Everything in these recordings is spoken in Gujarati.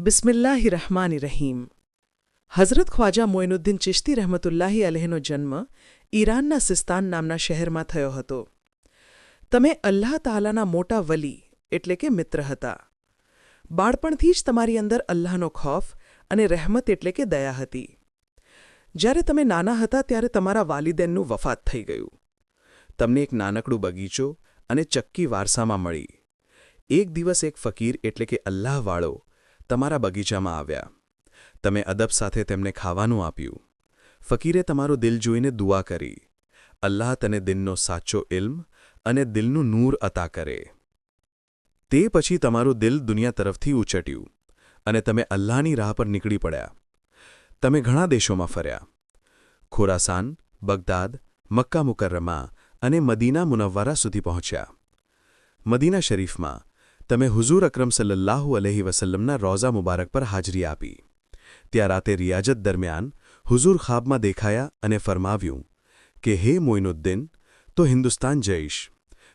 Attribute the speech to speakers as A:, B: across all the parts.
A: બિસ્મિલ્લાહિર્રહમાનિર્રહીમ. હઝરત ખ્વાજા મોઇનુદ્દીન ચિશ્તી રહમતુલ્લાહી અલહેનો જન્મ ઈરાનના સિસ્તાન નામના શહેરમાં થયો હતો. તમે અલ્લાહ તાલાના મોટા વલી એટલે કે મિત્ર હતા. બાળપણથી જ તમારી અંદર અલ્લાહનો ખૌફ અને રહેમત એટલે કે દયા હતી. જ્યારે તમે નાના હતા ત્યારે તમારા વાલિદેનનું વફાત થઈ ગયું. તમને એક નાનકડું બગીચો અને ચક્કી વારસામાં મળી. એક દિવસ એક ફકીર એટલે કે અલ્લાહવાળો તમારા બગીચામાં આવ્યા. તમે અદબ સાથે તેમને ખાવાનું આપ્યું. ફકીરે તમારું દિલ જોઈને દુઆ કરી, અલ્લાહ તને દિનનો સાચો ઇલ્મ અને દિલનું નૂર અતા કરે. તે પછી તમારું દિલ દુનિયા તરફથી ઉચટ્યું અને તમે અલ્લાહની રાહ પર નીકળી પડ્યા. તમે ઘણા દેશોમાં ફર્યા. ખોરાસાન, બગદાદ, મક્કા મુકર્રમા અને મદીના મુનવ્વરા સુધી પહોંચ્યા. મદીના શરીફમાં તમે હુઝુર અકરમ સલ્લલ્લાહુ અલૈહિ વસલ્લમના રોઝા મુબારક પર હાજરી આપી. ત્યાં રાતે રિયાજત દરમિયાન હુઝુર ખ્વાબમાં દેખાયા અને ફરમાવ્યું કે હે મોઇનુદ્દીન, તો હિન્દુસ્તાન જઈશ.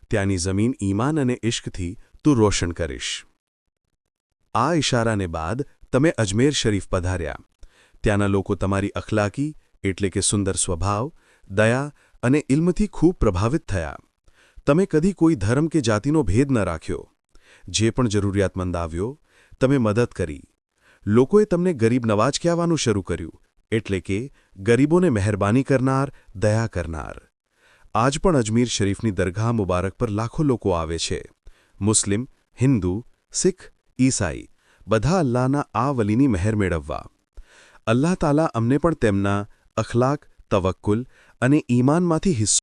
A: ત્યાંની જમીન ઈમાન અને ઇશ્કથી તું રોશન કરીશ. આ ઇશારાને બાદ તમે અજમેર શરીફ પધાર્યા. ત્યાંના લોકો તમારી અખલાકી એટલે કે સુંદર સ્વભાવ, દયા અને ઇલ્મથી ખૂબ પ્રભાવિત થયા. તમે કદી કોઈ ધર્મ કે જાતિનો ભેદ ન રાખ્યો. જે પણ જરૂરિયાતમંદ આવ્યો, તમે મદદ કરી. લોકોએ તમને ગરીબ નવાજ કહેવાનું શરૂ કર્યું, એટલે કે ગરીબોને મહેરબાની કરનાર, દયા કરનાર. આજ પણ અજમેર શરીફની દરગાહ મુબારક પર લાખો લોકો આવે છે. મુસ્લિમ, હિન્દુ, શીખ, ઈસાઈ બધા અલ્લાહના આ વલીની મહેર મેળવવા. અલ્લાહ તાલા અમને પણ તેમના અખલાક, તવક્કુલ અને ઈમાનમાંથી હિસ્સો